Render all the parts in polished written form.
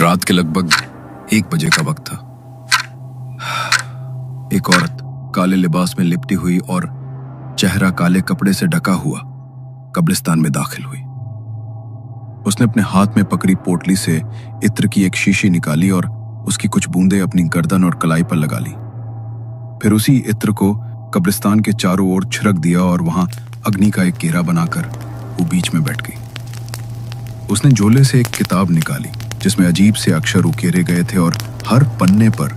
रात के लगभग 1 बजे का वक्त था। एक औरत काले लिबास में लिपटी हुई और चेहरा काले कपड़े से ढका हुआ कब्रिस्तान में दाखिल हुई। उसने अपने हाथ में पकड़ी पोटली से इत्र की एक शीशी निकाली और उसकी कुछ बूंदें अपनी गर्दन और कलाई पर लगा ली। फिर उसी इत्र को कब्रिस्तान के चारों ओर छिड़क दिया और वहां अग्नि का एक घेरा बनाकर वो बीच में बैठ गई। उसने झोले से एक किताब निकाली जिसमें अजीब से अक्षर उकेरे गए थे और हर पन्ने पर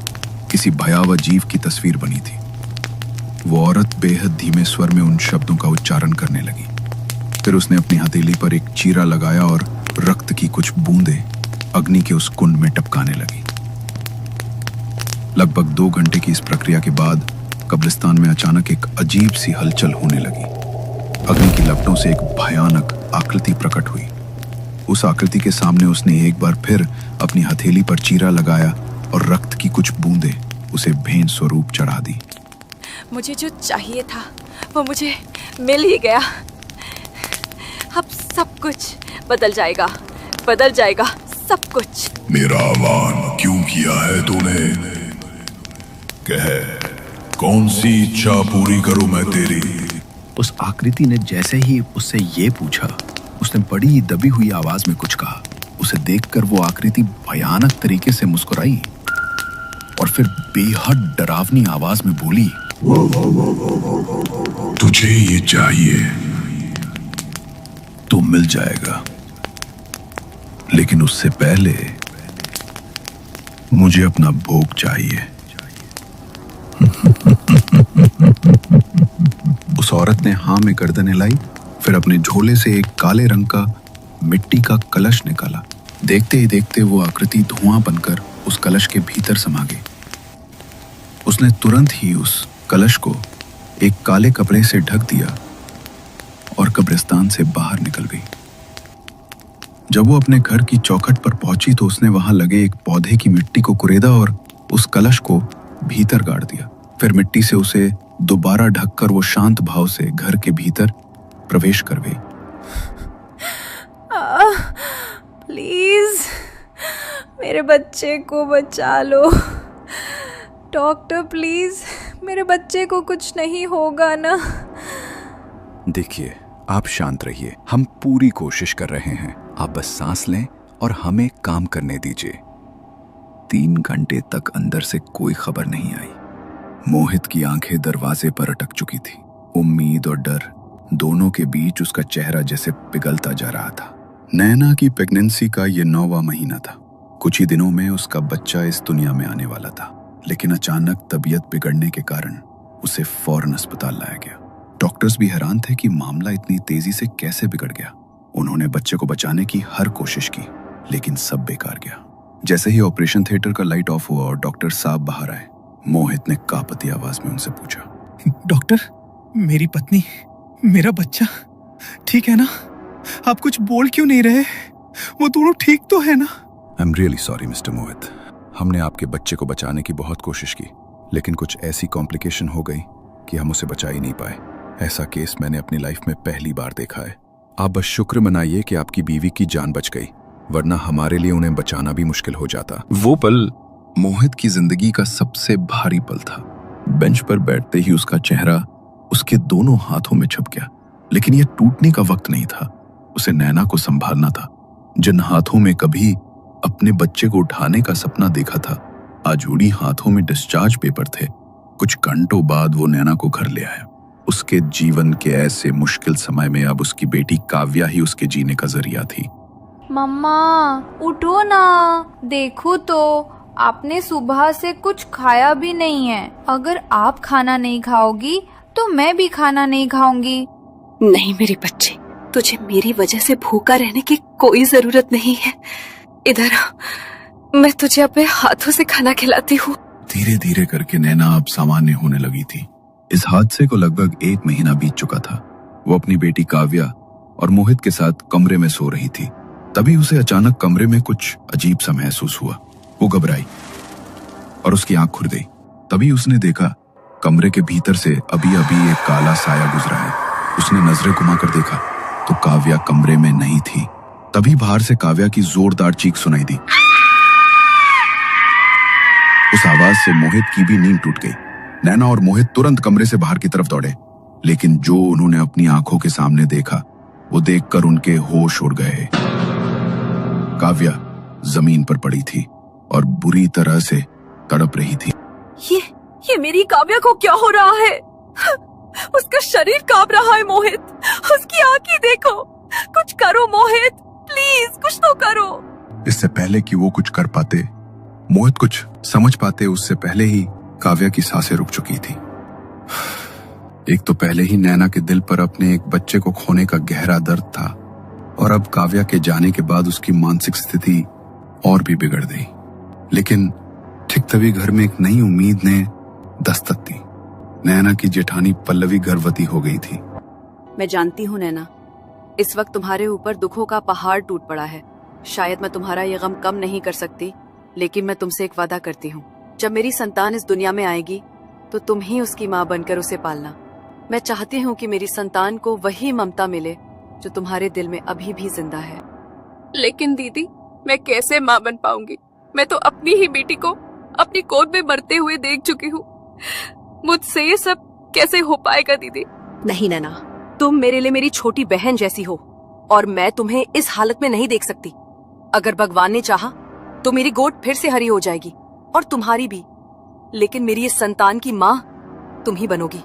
किसी भयावह जीव की तस्वीर बनी थी। वो औरत बेहद धीमे स्वर में उन शब्दों का उच्चारण करने लगी। फिर उसने अपनी हथेली पर एक चीरा लगाया और रक्त की कुछ बूंदें अग्नि के उस कुंड में टपकाने लगी। लगभग 2 घंटे की इस प्रक्रिया के बाद कब्रिस्तान में अचानक एक अजीब सी हलचल होने लगी। अग्नि की लपटों से एक भयानक आकृति प्रकट हुई। उस आकृति के सामने उसने एक बार फिर अपनी हथेली पर चीरा लगाया और रक्त की कुछ बूंदें उसे भेंट स्वरूप चढ़ा दी। मुझे जो चाहिए था वो मुझे मिल ही गया। अब सब कुछ बदल जाएगा सब कुछ। मेरा आह्वान क्यों किया है तूने? कह, कौन सी इच्छा पूरी करूं मैं तेरी? उस आकृति ने जैसे ही उससे ये पूछा, उसने बड़ी दबी हुई आवाज में कुछ कहा। उसे देखकर वो आकृति भयानक तरीके से मुस्कुराई और फिर बेहद डरावनी आवाज में बोली, तुझे ये चाहिए तो मिल जाएगा, लेकिन उससे पहले मुझे अपना भोग चाहिए। उस औरत ने हाँ में गर्दन हिलाई, फिर अपने झोले से एक काले रंग का मिट्टी का कलश निकाला। देखते ही देखते वो आकृति धुआं बनकर उस कलश के भीतर समा गई। उसने तुरंत ही उस कलश को एक काले कपड़े से ढक दिया और कब्रिस्तान से बाहर निकल गई। जब वो अपने घर की चौखट पर पहुंची तो उसने वहां लगे एक पौधे की मिट्टी को कुरेदा और उस कलश को भीतर गाड़ दिया। फिर मिट्टी से उसे दोबारा ढककर वो शांत भाव से घर के भीतर प्रवेश कर गई। प्लीज मेरे बच्चे को बचा लो डॉक्टर, प्लीज मेरे बच्चे को कुछ नहीं होगा ना। देखिए, आप शांत रहिए, हम पूरी कोशिश कर रहे हैं। आप बस सांस लें और हमें काम करने दीजिए। 3 घंटे तक अंदर से कोई खबर नहीं आई। मोहित की आंखें दरवाजे पर अटक चुकी थी। उम्मीद और डर दोनों के बीच उसका चेहरा जैसे पिघलता जा रहा था। नैना की प्रेगनेंसी का ये 9वां महीना था। कुछ ही दिनों में उसका बच्चा इस दुनिया में आने वाला था, लेकिन अचानक तबीयत बिगड़ने के कारण उसे फौरन अस्पताल लाया गया। डॉक्टर्स भी हैरान थे कि मामला इतनी तेजी से कैसे बिगड़ गया। उन्होंने बच्चे को बचाने की हर कोशिश की, लेकिन सब बेकार गया। जैसे ही ऑपरेशन थिएटर का लाइट ऑफ हुआ और डॉक्टर साहब बाहर आए, मोहित ने कांपती आवाज में उनसे पूछा, डॉक्टर, मेरी पत्नी, मेरा बच्चा ठीक है ना? आप कुछ बोल क्यों नहीं रहे? वो दोनों ठीक तो है ना? I am really sorry mister Mohit. हमने आपके बच्चे को बचाने की बहुत कोशिश की, लेकिन कुछ ऐसी कॉम्प्लिकेशन हो गई कि हम उसे बचा ही नहीं पाए। ऐसा केस मैंने अपनी लाइफ में पहली बार देखा है। आप बस शुक्र मनाइए कि आपकी बीवी की जान बच गई, वरना हमारे लिए उन्हें बचाना भी मुश्किल हो जाता। वो पल मोहित की जिंदगी का सबसे भारी पल था। बेंच पर बैठते ही उसका चेहरा उसके दोनों हाथों में छप गया। लेकिन यह टूटने का वक्त नहीं था। उसे नैना को संभालना था, जिन हाथों में कभी अपने बच्चे को उठाने का सपना देखा था, आज उड़ी हाथों में डिस्चार्ज पेपर थे। कुछ घंटों बाद वो नैना को घर ले आया। उसके जीवन के ऐसे मुश्किल समय में अब उसकी बेटी काव्या ही उसके जीने का जरिया थी। मम्मा उठो ना, देखो तो आपने सुबह से कुछ खाया भी नहीं है। अगर आप खाना नहीं खाओगी तो मैं भी खाना नहीं खाऊंगी। नहीं मेरे बच्चे, तुझे मेरी वजह से भूखा रहने की कोई जरूरत नहीं है। इधर आ, मैं तुझे अपने हाथों से खाना खिलाती हूँ। धीरे धीरे करके नैना अब सामान्य होने लगी थी। इस हादसे को लगभग 1 महीना बीत चुका था। वो अपनी बेटी काव्या और मोहित के साथ कमरे में सो रही थी। तभी उसे अचानक कमरे में कुछ अजीब सा महसूस हुआ। वो घबराई और उसकी आंख खुल गई। तभी उसने देखा कमरे के भीतर से अभी अभी एक काला साया गुजरा है। उसने नजरें घुमाकर देखा तो काव्या कमरे में नहीं थी। तभी बाहर से काव्या की जोरदार चीख सुनाई दी। उस आवाज से मोहित की भी नींद टूट गई। नैना और मोहित तुरंत कमरे से बाहर की तरफ दौड़े, लेकिन जो उन्होंने अपनी आंखों के सामने देखा वो देखकर उनके होश उड़ गए। काव्या जमीन पर पड़ी थी और बुरी तरह से तड़प रही थी। ये मेरी काव्या को क्या हो रहा है? उसका शरीर कांप रहा है मोहित, उसकी आंखें देखो। कुछ करो मोहित, प्लीज कुछ तो करो। इससे पहले कि वो कुछ कर पाते, मोहित कुछ समझ पाते, उससे पहले ही काव्या की सांसें रुक चुकी थी। एक तो पहले ही नैना के दिल पर अपने एक बच्चे को खोने का गहरा दर्द था, और अब काव्या के जाने के बाद उसकी मानसिक स्थिति और भी बिगड़ गई। लेकिन ठीक तभी घर में एक नई उम्मीद ने दस्तक दी। नैना की जेठानी पल्लवी गर्भवती हो गई थी। मैं जानती हूँ नैना, इस वक्त तुम्हारे ऊपर दुखों का पहाड़ टूट पड़ा है। शायद मैं तुम्हारा ये गम कम नहीं कर सकती, लेकिन मैं तुमसे एक वादा करती हूँ, जब मेरी संतान इस दुनिया में आएगी तो तुम ही उसकी माँ बनकर उसे पालना। मैं चाहती हूँ कि मेरी संतान को वही ममता मिले जो तुम्हारे दिल में अभी भी जिंदा है। लेकिन दीदी, मैं कैसे माँ बन पाऊंगी? मैं तो अपनी ही बेटी को अपनी गोद में मरते हुए देख चुकी हूँ। मुझसे ये सब कैसे हो पाएगा दीदी? नहीं नैना, तुम मेरे लिए मेरी छोटी बहन जैसी हो और मैं तुम्हें इस हालत में नहीं देख सकती। अगर भगवान ने चाहा तो मेरी गोद फिर से हरी हो जाएगी और तुम्हारी भी, लेकिन मेरी इस संतान की माँ तुम ही बनोगी।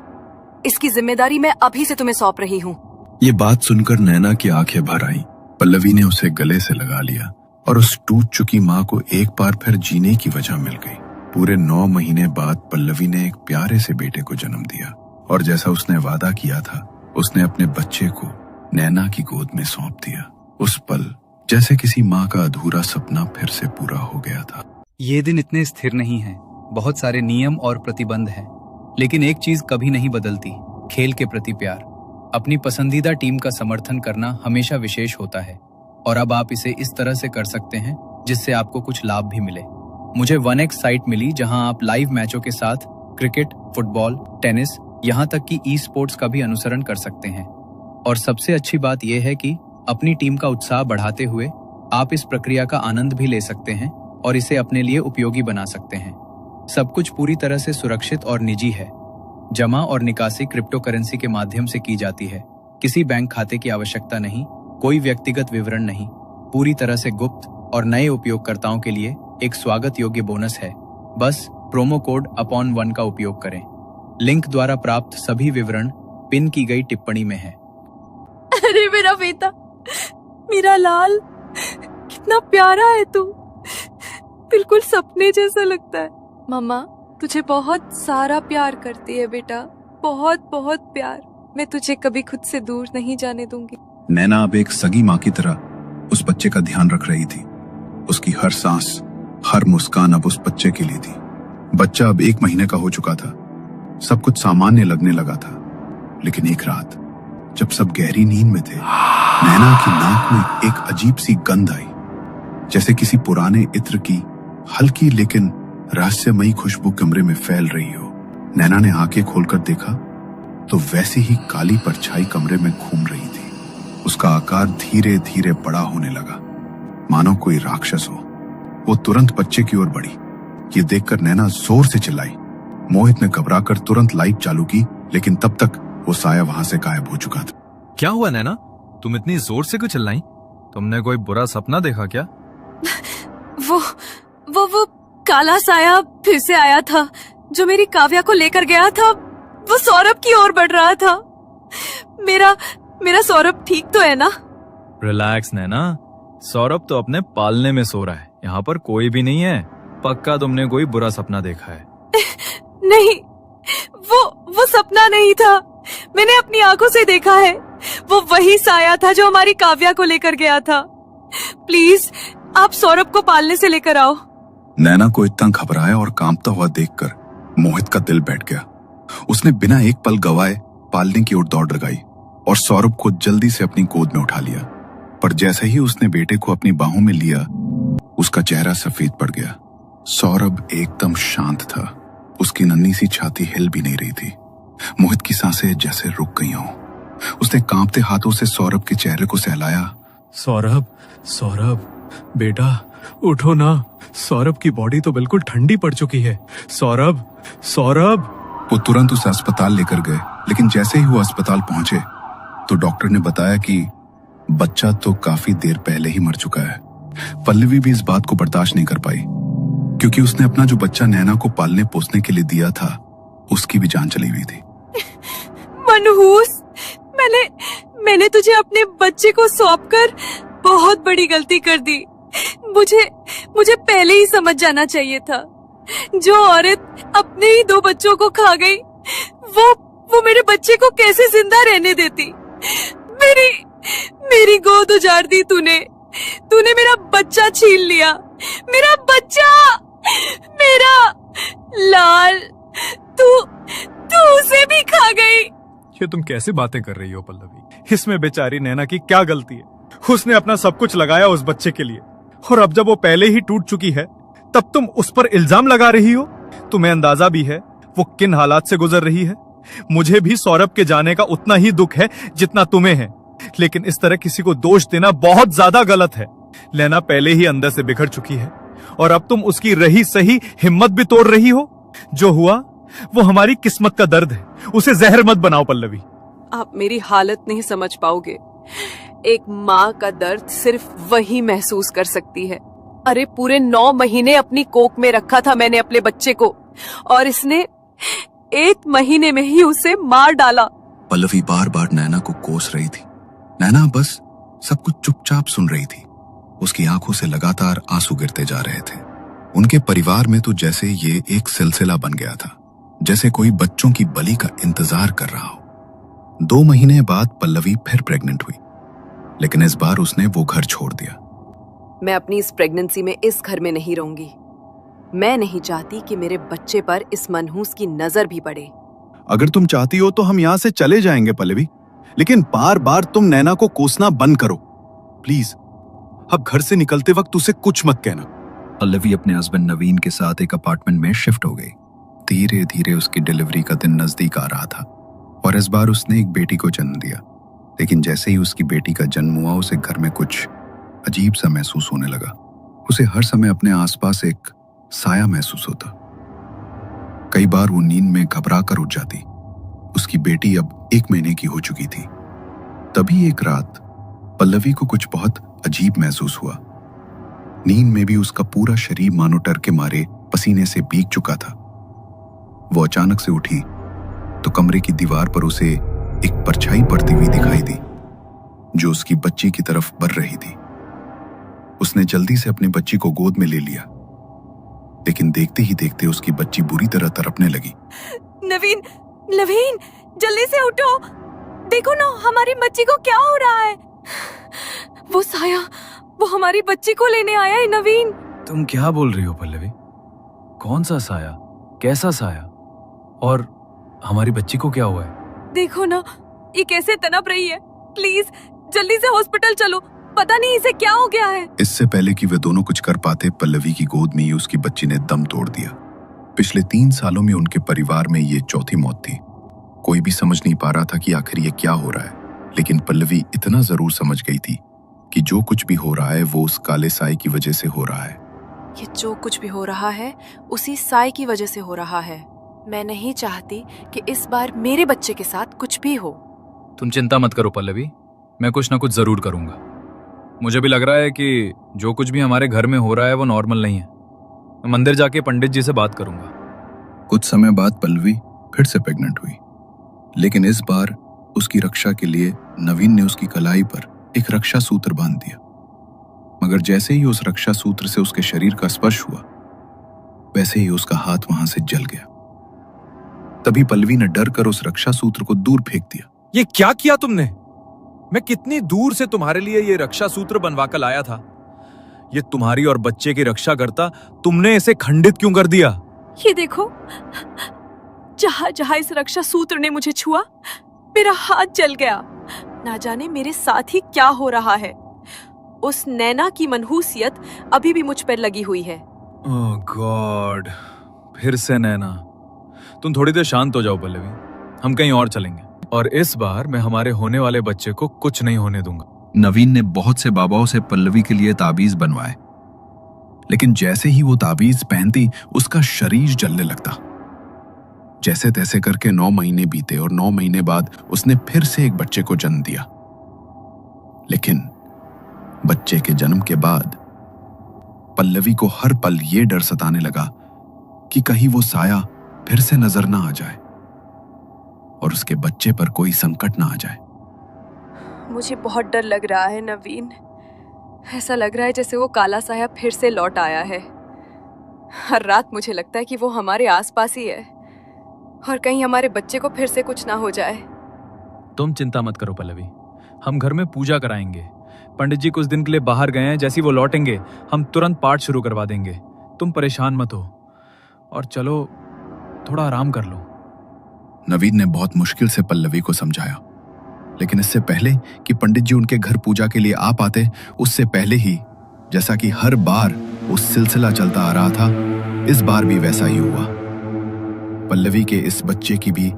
इसकी जिम्मेदारी मैं अभी से तुम्हें सौंप रही हूँ। ये बात सुनकर नैना की आंखें भर आई। पल्लवी ने उसे गले से लगा लिया और उस टूट चुकी माँ को एक बार फिर जीने की वजह मिल गई। पूरे 9 महीने बाद पल्लवी ने एक प्यारे से बेटे को जन्म दिया, और जैसा उसने वादा किया था, उसने अपने बच्चे को नैना की गोद में सौंप दिया। उस पल जैसे किसी माँ का अधूरा सपना फिर से पूरा हो गया था। ये दिन इतने स्थिर नहीं हैं। बहुत सारे नियम और प्रतिबंध हैं, लेकिन एक चीज कभी नहीं बदलती, खेल के प्रति प्यार। अपनी पसंदीदा टीम का समर्थन करना हमेशा विशेष होता है, और अब आप इसे इस तरह से कर सकते हैं जिससे आपको कुछ लाभ भी मिले। मुझे 1x साइट मिली जहां आप लाइव मैचों के साथ क्रिकेट, फुटबॉल, टेनिस, यहाँ तक कि ई स्पोर्ट्स का भी अनुसरण कर सकते हैं। और सबसे अच्छी बात यह है कि अपनी टीम का उत्साह बढ़ाते हुए आप इस प्रक्रिया का आनंद भी ले सकते हैं और इसे अपने लिए उपयोगी बना सकते हैं। सब कुछ पूरी तरह से सुरक्षित और निजी है। जमा और निकासी क्रिप्टो करेंसी के माध्यम से की जाती है। किसी बैंक खाते की आवश्यकता नहीं, कोई व्यक्तिगत विवरण नहीं, पूरी तरह से गुप्त, और नए उपयोगकर्ताओं के लिए एक स्वागत योग्य बोनस है। बस प्रोमो कोड UPON1 का उपयोग करें। लिंक द्वारा प्राप्त सभी विवरण पिन की गई टिप्पणी में है। अरे मेरा बेटा, मेरा लाल, कितना प्यारा है तू, बिल्कुल सपने जैसा लगता है। मम्मा तुझे बहुत सारा प्यार करती है बेटा, बहुत बहुत प्यार। मैं तुझे कभी खुद से दूर नहीं जाने दूंगी। नैना अब एक सगी माँ की तरह उस बच्चे का ध्यान रख रही थी। उसकी हर सांस, हर मुस्कान अब उस बच्चे के लिए थी। बच्चा अब 1 महीने का हो चुका था। सब कुछ सामान्य लगने लगा था, लेकिन एक रात जब सब गहरी नींद में थे, नैना की नाक में एक अजीब सी गंध आई, जैसे किसी पुराने इत्र की हल्की लेकिन रहस्यमयी खुशबू कमरे में फैल रही हो। नैना ने आंखें खोलकर देखा तो वैसी ही काली परछाई कमरे में घूम रही थी। उसका आकार धीरे धीरे बड़ा होने लगा, मानो कोई राक्षस हो। वो तुरंत बच्चे की ओर बढ़ी। ये देखकर नैना जोर से चिल्लाई। मोहित ने घबराकर तुरंत लाइट चालू की, लेकिन तब तक वो साया वहां से गायब हो चुका था। क्या हुआ नैना, तुम इतनी जोर से क्यों चिल्लाई? तुमने कोई बुरा सपना देखा क्या? वो काला साया फिर से आया था, जो मेरी काव्या को लेकर गया था। वो सौरभ की ओर बढ़ रहा था। मेरा सौरभ ठीक तो है ना? रिलैक्स नैना, सौरभ तो अपने पालने में सो रहा है, यहाँ पर कोई भी नहीं है। पक्का तुमने कोई बुरा सपना देखा है। नहीं, वो सपना नहीं था, मैंने अपनी आंखों से देखा है। वो वही साया था जो हमारी काव्या को लेकर गया था। प्लीज आप सौरभ को पालने से लेकर आओ। नैना को इतना घबराया और कांपता हुआ देखकर मोहित का दिल बैठ गया। उसने बिना एक पल गवाए पालने की ओर दौड़ लगाई और सौरभ को जल्दी से अपनी गोद में उठा लिया। पर जैसे ही उसने बेटे को अपनी बाहों में लिया, उसका चेहरा सफेद पड़ गया। सौरभ एकदम शांत था, उसकी नन्ही सी छाती हिल भी नहीं रही थी। मोहित की सांसें जैसे रुक गई हों। उसने कांपते हाथों से सौरभ के चेहरे को सहलाया। सौरभ, सौरभ बेटा, उठो ना, सौरभ की बॉडी तो बिल्कुल ठंडी पड़ चुकी है। सौरभ, सौरभ। वो तुरंत उसे अस्पताल लेकर गए, लेकिन जैसे ही वो अस्पताल पहुंचे तो डॉक्टर ने बताया कि बच्चा तो काफी देर पहले ही मर चुका है। पल्लवी भी इस बात को बर्दाश्त नहीं कर पाई, क्योंकि उसने अपना जो बच्चा नैना को पालने पोसने के लिए दिया था, उसकी भी जान चली हुई थी। मनहूस, मैंने तुझे अपने बच्चे को सौंपकर बहुत बड़ी गलती कर दी। मुझे पहले ही समझ जाना चाहिए था। जो औरत अपने ही 2 बच्चों को खा गई, वो मेरे बच्चे को कैसे जिंदा रहने देती। मेरी गोद उजाड़ दी तूने मेरा बच्चा छीन लिया। मेरा बच्चा, मेरा लाल, तू उसे भी खा गई। ये तुम कैसे बातें कर रही हो पल्लवी? इसमें बेचारी नैना की क्या गलती है? उसने अपना सब कुछ लगाया उस बच्चे के लिए, और अब जब वो पहले ही टूट चुकी है तब तुम उस पर इल्जाम लगा रही हो। तुम्हें अंदाजा भी है वो किन हालात से गुजर रही है। मुझे भी सौरभ के जाने का उतना ही दुख है जितना तुम्हें है, लेकिन इस तरह किसी को दोष देना बहुत ज्यादा गलत है। नैना पहले ही अंदर से बिखर चुकी है और अब तुम उसकी रही सही हिम्मत भी तोड़ रही हो। जो हुआ वो हमारी किस्मत का दर्द है, उसे जहर मत बनाओ पल्लवी। आप मेरी हालत नहीं समझ पाओगे। एक माँ का दर्द सिर्फ वही महसूस कर सकती है। अरे पूरे 9 महीने अपनी कोख में रखा था मैंने अपने बच्चे को, और इसने 1 महीने में ही उसे मार डाला। पल्लवी बार बार नैना को कोस रही थी। नैना बस सब कुछ चुपचाप सुन रही थी। उसकी आंखों से लगातार आंसू गिरते जा रहे थे। उनके परिवार में तो जैसे ये एक सिलसिला बन गया था, जैसे कोई बच्चों की बलि का इंतजार कर रहा हो। 2 महीने बाद पल्लवी फिर प्रेग्नेंट हुई, लेकिन इस बार उसने वो घर छोड़ दिया। मैं अपनी इस प्रेगनेंसी में इस घर में नहीं रहूंगी। मैं नहीं चाहती कि मेरे बच्चे पर इस मनहूस की नजर भी पड़े। अगर तुम चाहती हो तो हम यहाँ से चले जाएंगे पल्लवी, लेकिन बार बार तुम नैना को कोसना बंद करो प्लीज। अब घर से निकलते वक्त उसे कुछ मत कहना। पल्लवी अपने हस्बैंड नवीन के साथ एक अपार्टमेंट में शिफ्ट हो गई। धीरे धीरे उसकी डिलीवरी का दिन नजदीक आ रहा था और इस बार उसने एक बेटी को जन्म दिया। लेकिन जैसे ही उसकी बेटी का जन्म हुआ, उसे घर में कुछ अजीब सा महसूस होने लगा। उसे हर समय अपने आसपास एक साया महसूस होता। कई बार वो नींद में घबरा कर उठ जाती। उसकी बेटी अब 1 महीने की हो चुकी थी। तभी एक रात पल्लवी को कुछ बहुत अजीब महसूस हुआ। नींद में भी उसका पूरा शरीर मानो डर के मारे पसीने से भीग चुका था। वो अचानक से उठी तो कमरे की दीवार पर उसे एक परछाई पड़ती हुई दिखाई दी, जो उसकी बच्ची की तरफ बढ़ रही थी। उसने जल्दी से अपनी बच्ची को गोद में ले लिया, लेकिन देखते ही देखते उसकी बच्ची बुरी तरह तड़पने लगी। नवीन, जल्दी से उठो, देखो ना हमारी बच्ची को क्या हो रहा है। वो साया, वो हमारी बच्ची को लेने आया है। नवीन, तुम क्या बोल रही हो पल्लवी? कौन सा साया? कैसा साया? और हमारी बच्ची को क्या हुआ है? देखो ना ये कैसे तड़प रही है। प्लीज जल्दी से हॉस्पिटल चलो, पता नहीं इसे क्या हो गया है। इससे पहले कि वे दोनों कुछ कर पाते, पल्लवी की गोद में ही उसकी बच्ची ने दम तोड़ दिया। पिछले 3 सालों में उनके परिवार में ये चौथी मौत थी। कोई भी समझ नहीं पा रहा था कि आखिर ये क्या हो रहा है, लेकिन पल्लवी इतना जरूर समझ गई थी कि जो कुछ भी हो रहा है वो उस काले साए की वजह से हो रहा है। ये जो कुछ भी हो रहा है उसी साए की वजह से हो रहा है। मैं नहीं चाहती कि इस बार मेरे बच्चे के साथ कुछ भी हो। तुम चिंता मत करो पल्लवी, मैं कुछ ना कुछ जरूर करूंगा। मुझे भी लग रहा है कि जो कुछ भी हमारे घर में हो रहा है वो नॉर्मल नहीं है। मैं मंदिर जाके पंडित जी से बात करूंगा। कुछ समय बाद पल्लवी फिर से प्रेग्नेंट हुई, लेकिन इस बार उसकी रक्षा के लिए नवीन ने उसकी कलाई पर एक रक्षा सूत्र बांध दिया। मगर जैसे ही उस रक्षा सूत्र से उसके शरीर का स्पर्श हुआ, वैसे ही उसका हाथ वहां से जल गया। तभी पल्लवी ने डर कर उस रक्षा सूत्र को दूर फेंक दिया। ये क्या किया तुमने? मैं कितनी दूर से तुम्हारे लिए ये रक्षा सूत्र बनवा कर लाया था। ये तुम्हारी और बच्चे की रक्षा करता, तुमने इसे खंडित क्यों कर दिया? ये देखो, जहां जहां इस रक्षा सूत्र ने मुझे छुआ, मेरा हाथ जल गया। ना जाने मेरे साथ ही क्या हो रहा है। उस नैना की मनहूसियत अभी भी मुझ पर लगी हुई है। ओह गॉड, फिर से नैना। तुम थोड़ी देर शांत हो जाओ पल्लवी, हम कहीं और चलेंगे, और इस बार मैं हमारे होने वाले बच्चे को कुछ नहीं होने दूंगा। नवीन ने बहुत से बाबाओं से पल्लवी के लिए ताबीज बनवाए, लेकिन जैसे ही वो ताबीज पहनती उसका शरीर जलने लगता। जैसे तैसे करके 9 महीने बीते और 9 महीने बाद उसने फिर से एक बच्चे को जन्म दिया। लेकिन बच्चे के जन्म के बाद पल्लवी को हर पल ये डर सताने लगा कि कहीं वो साया फिर से नजर ना आ जाए और उसके बच्चे पर कोई संकट ना आ जाए। मुझे बहुत डर लग रहा है नवीन। ऐसा लग रहा है जैसे वो काला साया फिर से लौट आया है। हर रात मुझे लगता है कि वो हमारे आसपास ही है और कहीं हमारे बच्चे को फिर से कुछ ना हो जाए। तुम चिंता मत करो पल्लवी, हम घर में पूजा कराएंगे। पंडित जी कुछ दिन के लिए बाहर गए हैं, जैसे ही वो लौटेंगे हम तुरंत पाठ शुरू करवा देंगे। तुम परेशान मत हो और चलो थोड़ा आराम कर लो। नवीन ने बहुत मुश्किल से पल्लवी को समझाया, लेकिन इससे पहले कि पंडित जी उनके घर पूजा के लिए आ पाते, उससे पहले ही जैसा कि हर बार वो सिलसिला चलता आ रहा था, इस बार भी वैसा ही हुआ। पल्लवी के इस बच्चे की भी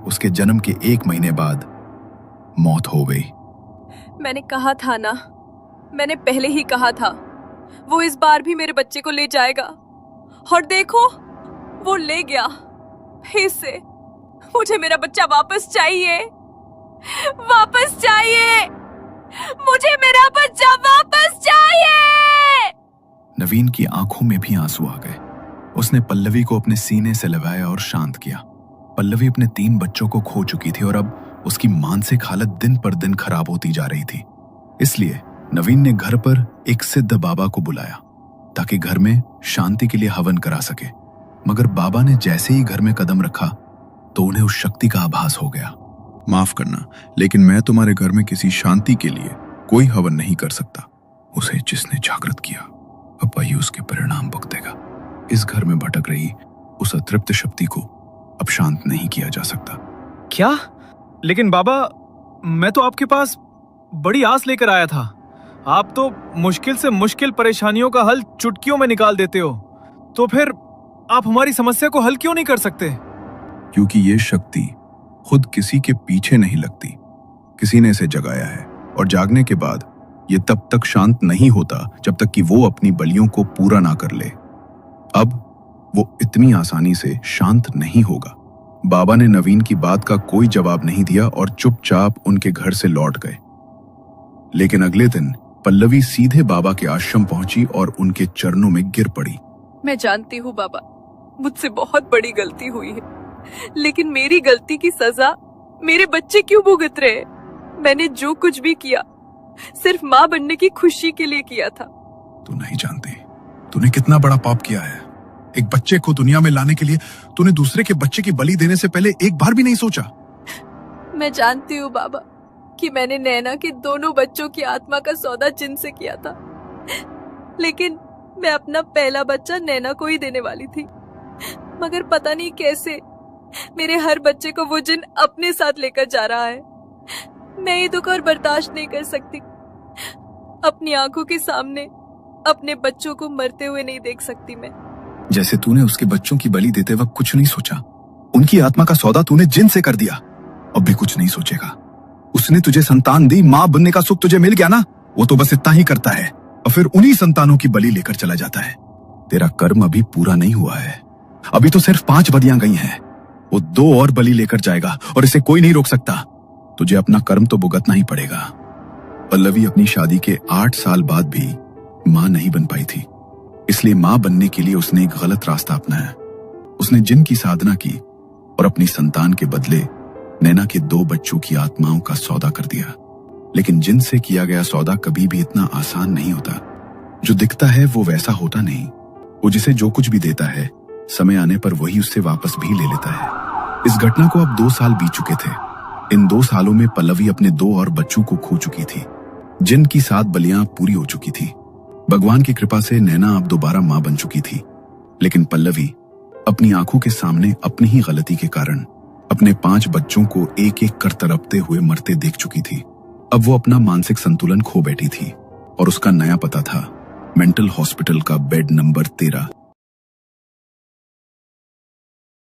उसके जन्म के 1 महीने बाद मौत हो गई। मैंने कहा था ना, मैंने पहले ही कहा था वो इस बार भी मेरे बच्चे को ले जाएगा और देखो वो ले गया। फिर से मुझे मेरा बच्चा वापस चाहिए, वापस चाहिए, मुझे मेरा बच्चा वापस चाहिए। नवीन की आंखों में भी आंसू आ गए। उसने पल्लवी को अपने सीने से लगाया और शांत किया। पल्लवी अपने 3 बच्चों को खो चुकी थी और अब उसकी मानसिक हालत दिन पर दिन खराब होती जा रही थी। इसलिए नवीन ने घर पर एक सिद्ध बाबा को बुलाया ताकि घर में शांति के लिए हवन करा सके। मगर बाबा ने जैसे ही घर में कदम रखा तो उन्हें उस शक्ति का आभास हो गया। माफ करना, लेकिन मैं तुम्हारे घर में किसी शांति के लिए कोई हवन नहीं कर सकता। उसे जिसने जागृत किया अब वही उसके परिणाम भुगतेगा। इस घर में भटक रही उस अतृप्त शक्ति को अब शांत नहीं किया जा सकता। क्या? लेकिन बाबा, मैं तो आपके पास बड़ी आस लेकर आया था। आप तो मुश्किल से मुश्किल परेशानियों का हल चुटकियों में निकाल देते हो, तो फिर आप हमारी समस्या को हल क्यों नहीं कर सकते? क्योंकि ये शक्ति खुद किसी के पीछे नहीं लगती, किसी ने इसे जगाया है और जागने के बाद ये तब तक शांत नहीं होता जब तक कि वो अपनी बलियों को पूरा ना कर ले। अब वो इतनी आसानी से शांत नहीं होगा। बाबा ने नवीन की बात का कोई जवाब नहीं दिया और चुपचाप उनके घर से लौट गए। लेकिन अगले दिन पल्लवी सीधे बाबा के आश्रम पहुंची और उनके चरणों में गिर पड़ी। मैं जानती हूँ बाबा, मुझसे बहुत बड़ी गलती हुई है, लेकिन मेरी गलती की सजा मेरे बच्चे क्यों भुगत रहे? मैंने जो कुछ भी किया सिर्फ माँ बनने की खुशी के लिए किया था। तू नहीं जानती तूने कितना बड़ा पाप किया है। एक बच्चे को दुनिया में लाने के लिए तूने दूसरे के बच्चे की बलि देने से पहले एक बार भी नहीं सोचा। मैं जानती हूँ बाबा कि मैंने नैना के दोनों बच्चों की आत्मा का सौदा जिन से किया था, लेकिन मैं अपना पहला बच्चा नैना को ही देने वाली थी। मगर पता नहीं कैसे मेरे हर बच्चे को वो जिन अपने साथ लेकर जा रहा है। मैं ये दुख और बर्दाश्त नहीं कर सकती। अपनी आंखों के सामने अपने बच्चों को मरते हुए नहीं देख सकती मैं। जैसे तूने उसके बच्चों की बलि देते वक्त कुछ नहीं सोचा, उनकी आत्मा का सौदा तूने जिन से कर दिया, अब भी कुछ नहीं सोचेगा। उसने तुझे संतान दी, माँ बनने का सुख तुझे मिल गया ना, वो तो बस इतना ही करता है और फिर उन्हीं संतानों की बलि लेकर चला जाता है। तेरा कर्म अभी पूरा नहीं हुआ है, अभी तो सिर्फ 5 बलियां गई हैं। वो 2 और बलि लेकर जाएगा और इसे कोई नहीं रोक सकता। तुझे अपना कर्म तो भुगतना ही पड़ेगा। पल्लवी अपनी शादी के 8 साल बाद भी माँ नहीं बन पाई थी, इसलिए माँ बनने के लिए उसने एक गलत रास्ता अपनाया। उसने जिन की साधना की और अपनी संतान के बदले नैना के 2 बच्चों की आत्माओं का सौदा कर दिया। लेकिन जिन से किया गया सौदा कभी भी इतना आसान नहीं होता। जो दिखता है वो वैसा होता नहीं। वो जिसे जो कुछ भी देता है, समय आने पर वही उससे वापस भी ले लेता है। इस घटना को अब 2 साल बीत चुके थे। इन 2 सालों में पल्लवी अपने 2 और बच्चों को खो चुकी थी, जिन की 7 बलियां पूरी हो चुकी थी। भगवान की कृपा से नैना अब दोबारा मां बन चुकी थी, लेकिन पल्लवी अपनी आंखों के सामने अपनी ही गलती के कारण अपने 5 बच्चों को एक एक कर तड़पते हुए मरते देख चुकी थी। अब वो अपना मानसिक संतुलन खो बैठी थी और उसका नया पता था मेंटल हॉस्पिटल का बेड नंबर 13।